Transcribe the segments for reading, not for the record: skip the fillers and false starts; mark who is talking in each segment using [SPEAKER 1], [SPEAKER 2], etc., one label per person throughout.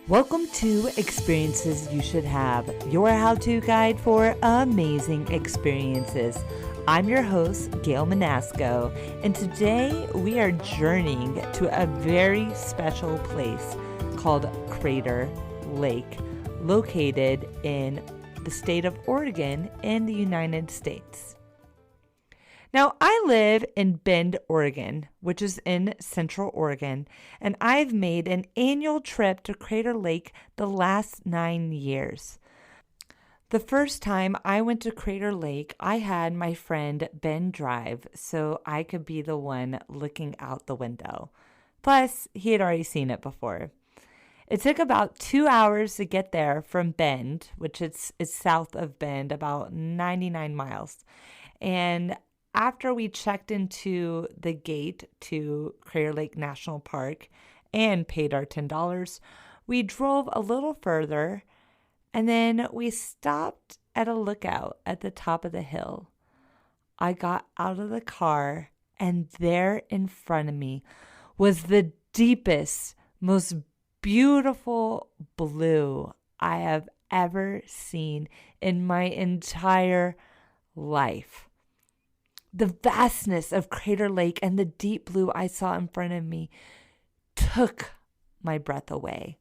[SPEAKER 1] Welcome to Experiences You Should Have, your how-to guide for amazing experiences. I'm your host, Gail Manasco, and today we are journeying to a very special place called Crater Lake, located in the state of Oregon in the United States. Now, I live in Bend, Oregon, which is in Central Oregon, and I've made an annual trip to Crater Lake the last 9 years. The first time I went to Crater Lake, I had my friend Ben drive so I could be the one looking out the window. Plus, he had already seen it before. It took about 2 hours to get there from Bend, which is south of Bend, about 99 miles. And after we checked into the gate to Crater Lake National Park and paid our $10, we drove a little further and then we stopped at a lookout at the top of the hill. I got out of the car and there in front of me was the deepest, most beautiful blue I have ever seen in my entire life. The vastness of Crater Lake and the deep blue I saw in front of me took my breath away.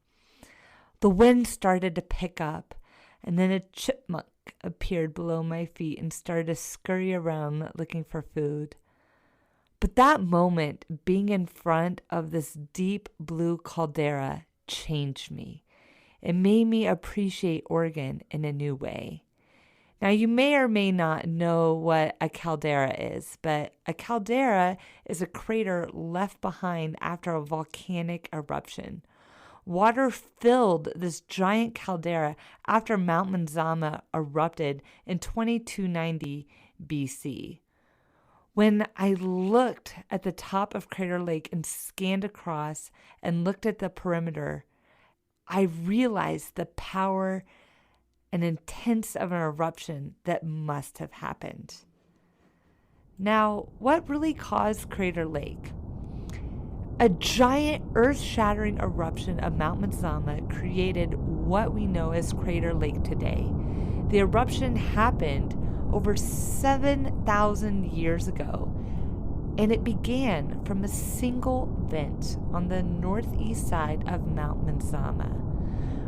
[SPEAKER 1] The wind started to pick up, and then a chipmunk appeared below my feet and started to scurry around looking for food. But that moment, being in front of this deep blue caldera, changed me. It made me appreciate Oregon in a new way. Now, you may or may not know what a caldera is, but a caldera is a crater left behind after a volcanic eruption. Water filled this giant caldera after Mount Manzama erupted in 2290 BC. When I looked at the top of Crater Lake and scanned across and looked at the perimeter, I realized the power and intense of an eruption that must have happened. Now, what really caused Crater Lake? A giant earth-shattering eruption of Mount Manzama created what we know as Crater Lake today. The eruption happened over 7,000 years ago, and it began from a single vent on the northeast side of Mount Manzama.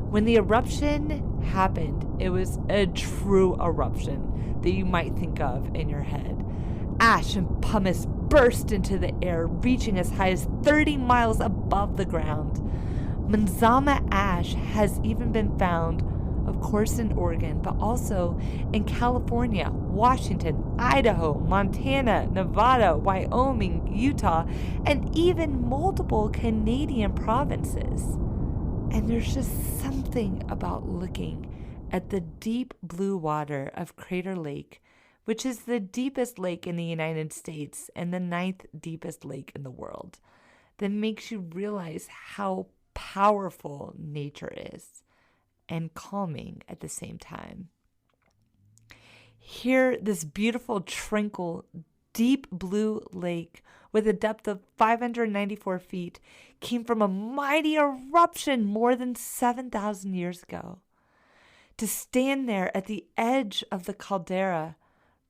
[SPEAKER 1] When the eruption happened, it was a true eruption that you might think of in your head. Ash and pumice burst into the air, reaching as high as 30 miles above the ground. Manzama ash has even been found, of course, in Oregon, but also in California, Washington, Idaho, Montana, Nevada, Wyoming, Utah, and even multiple Canadian provinces. And there's just something about looking at the deep blue water of Crater Lake, which is the deepest lake in the United States and the 9th deepest lake in the world, that makes you realize how powerful nature is and calming at the same time. Here, this beautiful, tranquil, deep blue lake with a depth of 594 feet came from a mighty eruption more than 7,000 years ago. To stand there at the edge of the caldera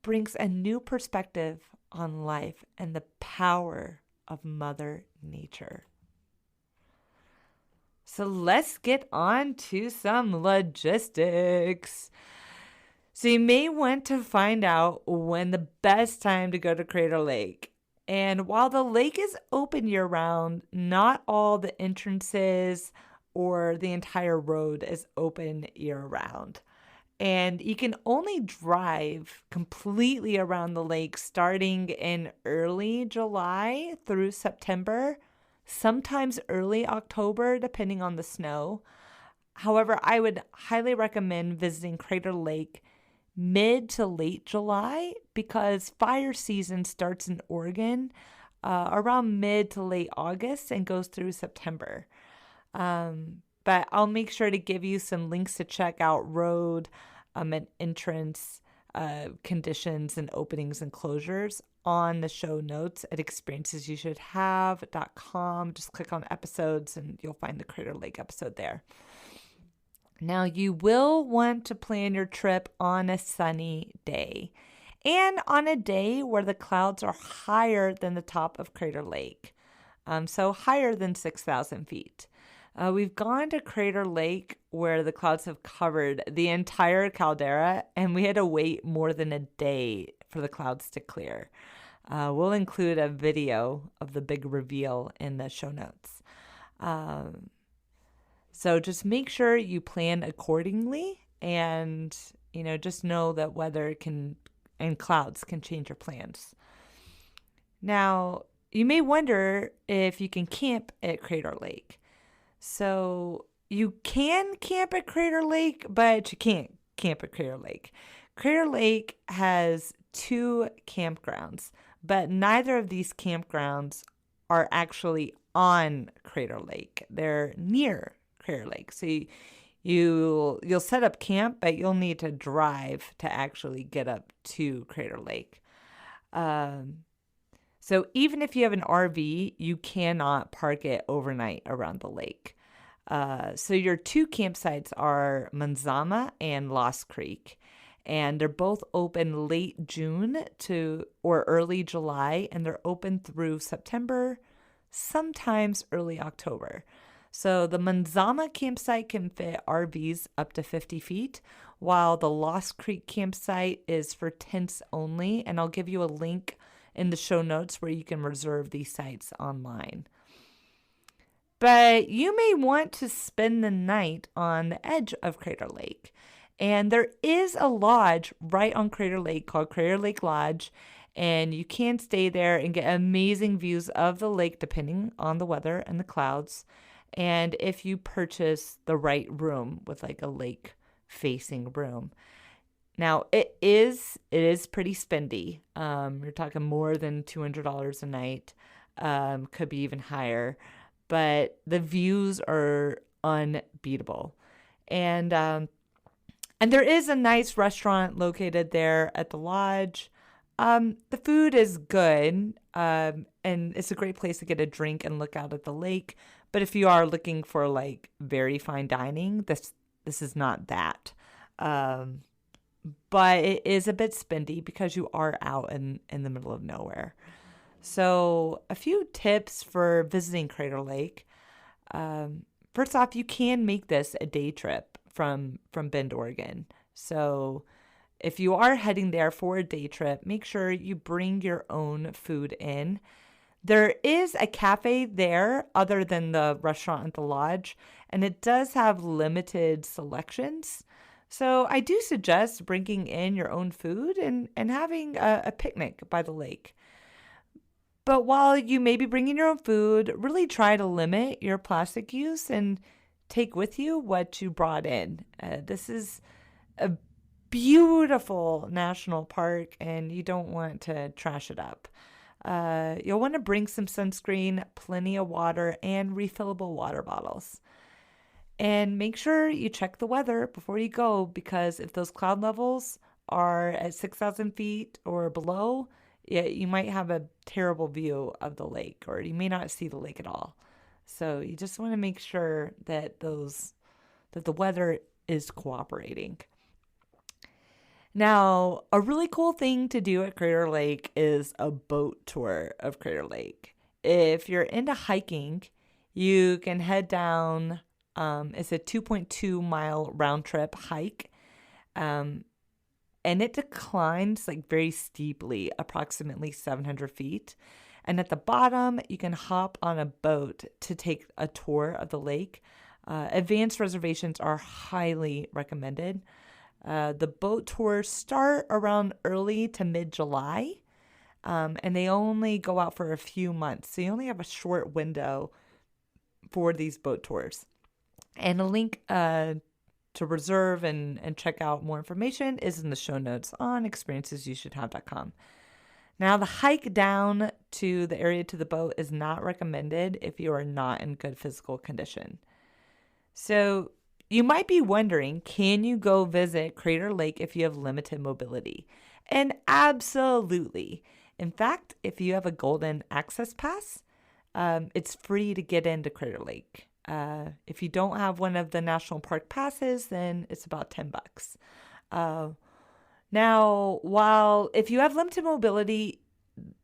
[SPEAKER 1] brings a new perspective on life and the power of Mother Nature. So let's get on to some logistics. So you may want to find out when the best time to go to Crater Lake. And while the lake is open year-round, not all the entrances or the entire road is open year-round. And you can only drive completely around the lake starting in early July through September, sometimes early October, depending on the snow. However, I would highly recommend visiting Crater Lake mid to late July because fire season starts in Oregon around mid to late August and goes through September. But I'll make sure to give you some links to check out road and entrance conditions and openings and closures on the show notes at experiencesyoushouldhave.com. Just click on episodes and you'll find the Crater Lake episode there. Now, you will want to plan your trip on a sunny day and on a day where the clouds are higher than the top of Crater Lake, so higher than 6,000 feet. We've gone to Crater Lake where the clouds have covered the entire caldera, and we had to wait more than a day for the clouds to clear. We'll include a video of the big reveal in the show notes. So just make sure you plan accordingly, and just know that weather and clouds can change your plans. Now, you may wonder if you can camp at Crater Lake. So you can camp at Crater Lake, but you can't camp at Crater Lake. Crater Lake has 2 campgrounds, but neither of these campgrounds are actually on Crater Lake. They're near Crater Lake. So you'll set up camp, but you'll need to drive to actually get up to Crater Lake. So even if you have an RV, you cannot park it overnight around the lake. So your 2 campsites are Manzama and Lost Creek, and they're both open late June or early July, and they're open through September, sometimes early October. So the Manzama campsite can fit RVs up to 50 feet, while the Lost Creek campsite is for tents only, and I'll give you a link in the show notes where you can reserve these sites online. But you may want to spend the night on the edge of Crater Lake. And there is a lodge right on Crater Lake called Crater Lake Lodge. And you can stay there and get amazing views of the lake depending on the weather and the clouds. And if you purchase the right room with like a lake facing room. Now, it is pretty spendy. You're talking more than $200 a night, could be even higher, but the views are unbeatable. And there is a nice restaurant located there at the lodge. The food is good, and it's a great place to get a drink and look out at the lake. But if you are looking for like very fine dining, this is not that. But it is a bit spendy because you are out in the middle of nowhere. So a few tips for visiting Crater Lake. First off, you can make this a day trip from Bend, Oregon. So if you are heading there for a day trip, make sure you bring your own food in. There is a cafe there other than the restaurant at the lodge, and it does have limited selections. So I do suggest bringing in your own food and having a picnic by the lake. But while you may be bringing your own food, really try to limit your plastic use and take with you what you brought in. This is a beautiful national park, and you don't want to trash it up. You'll want to bring some sunscreen, plenty of water, and refillable water bottles. And make sure you check the weather before you go, because if those cloud levels are at 6,000 feet or below, you might have a terrible view of the lake, or you may not see the lake at all. So you just want to make sure that the weather is cooperating. Now, a really cool thing to do at Crater Lake is a boat tour of Crater Lake. If you're into hiking, you can head down. It's a 2.2 mile round trip hike. And it declines like very steeply, approximately 700 feet. And at the bottom, you can hop on a boat to take a tour of the lake. Advanced reservations are highly recommended. The boat tours start around early to mid-July, and they only go out for a few months. So you only have a short window for these boat tours. And a link to reserve and check out more information is in the show notes on experiencesyoushouldhave.com. Now, the hike down to the area to the boat is not recommended if you are not in good physical condition. So you might be wondering, can you go visit Crater Lake if you have limited mobility? And absolutely. In fact, if you have a golden access pass, it's free to get into Crater Lake. If you don't have one of the national park passes, then it's about $10. Now, while if you have limited mobility,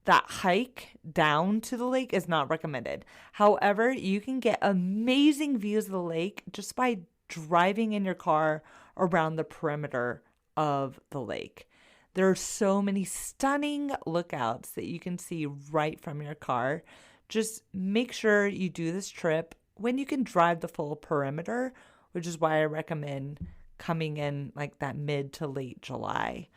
[SPEAKER 1] that hike down to the lake is not recommended. However, you can get amazing views of the lake just by driving in your car around the perimeter of the lake. There are so many stunning lookouts that you can see right from your car. Just make sure you do this trip when you can drive the full perimeter, which is why I recommend coming in like that mid to late July.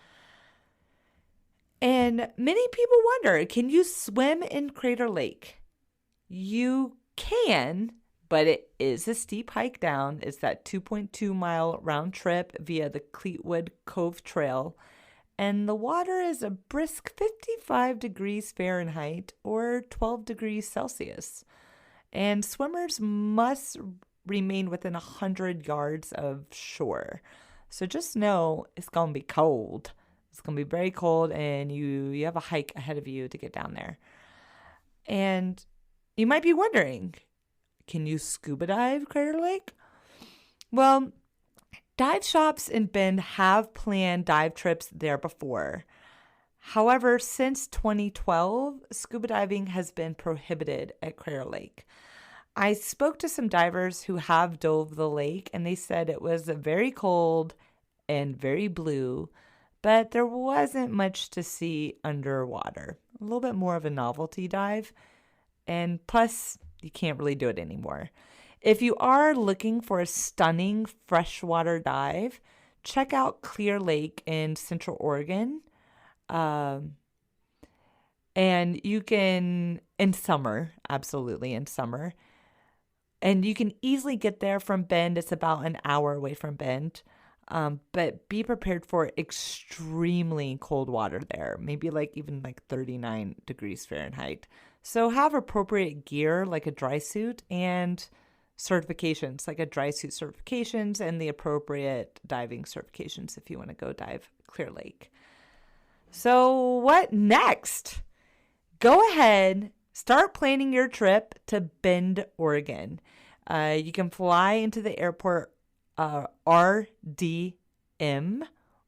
[SPEAKER 1] And many people wonder, can you swim in Crater Lake? You can, but it is a steep hike down. It's that 2.2-mile round trip via the Cleetwood Cove Trail. And the water is a brisk 55 degrees Fahrenheit or 12 degrees Celsius. And swimmers must remain within 100 yards of shore. So just know it's going to be cold. It's going to be very cold, and you have a hike ahead of you to get down there. And you might be wondering, can you scuba dive Crater Lake? Well, dive shops in Bend have planned dive trips there before. However, since 2012, scuba diving has been prohibited at Crater Lake. I spoke to some divers who have dove the lake, and they said it was very cold and very blue, but there wasn't much to see underwater. A little bit more of a novelty dive, and plus, you can't really do it anymore. If you are looking for a stunning freshwater dive, check out Clear Lake in Central Oregon. And you can, in summer, absolutely in summer. And you can easily get there from Bend. It's about an hour away from Bend. But be prepared for extremely cold water there, maybe even 39 degrees Fahrenheit. So have appropriate gear like a dry suit and certifications, like a dry suit certifications and the appropriate diving certifications if you want to go dive Clear Lake. So what next? Go ahead, start planning your trip to Bend, Oregon. You can fly into the airport RDM,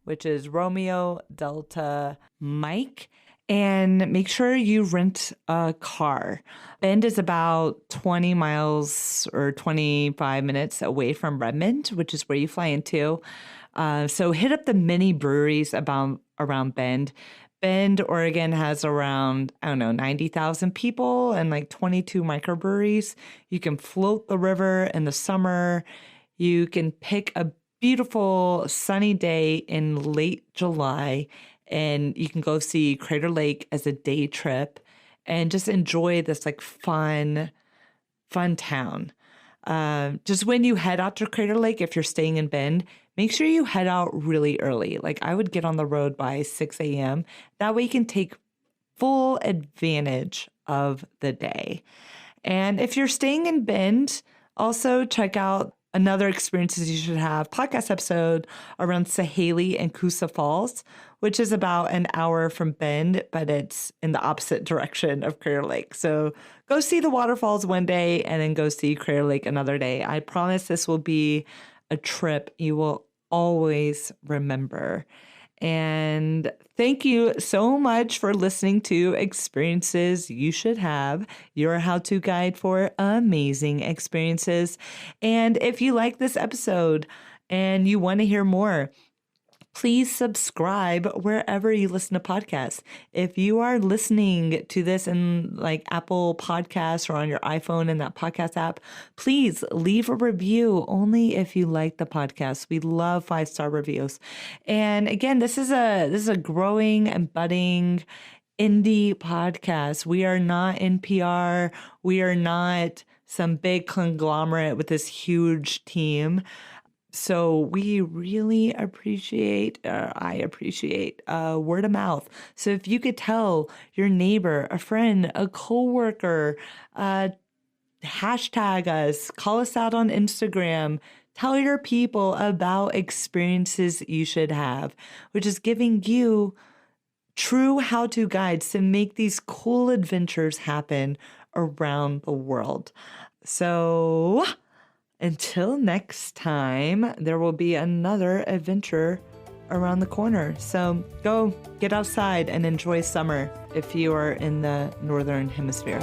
[SPEAKER 1] which is Romeo Delta Mike, and make sure you rent a car. Bend is about 20 miles or 25 minutes away from Redmond, which is where you fly into. So hit up the mini breweries around Bend. Bend, Oregon has around, 90,000 people and 22 microbreweries. You can float the river in the summer. You can pick a beautiful sunny day in late July, and you can go see Crater Lake as a day trip and just enjoy this fun town. Just when you head out to Crater Lake, if you're staying in Bend, make sure you head out really early. I would get on the road by 6 a.m. That way you can take full advantage of the day. And if you're staying in Bend, also check out another Experiences You Should Have podcast episode around Sahaley and Coosa Falls, which is about an hour from Bend, but it's in the opposite direction of Crater Lake. So go see the waterfalls one day and then go see Crater Lake another day. I promise this will be a trip you will always remember. And thank you so much for listening to Experiences You Should Have, your how-to guide for amazing experiences. And if you like this episode and you want to hear more, please subscribe wherever you listen to podcasts. If you are listening to this in Apple Podcasts or on your iPhone in that podcast app, please leave a review only if you like the podcast. We love 5-star reviews. And again, this is a growing and budding indie podcast. We are not NPR. We are not some big conglomerate with this huge team. So we really appreciate, I appreciate word of mouth. So if you could tell your neighbor, a friend, a coworker, hashtag us, call us out on Instagram, Tell your people about experiences you should have, which is giving you true how-to guides to make these cool adventures happen around the world. So until next time, there will be another adventure around the corner. So go get outside and enjoy summer if you are in the Northern Hemisphere.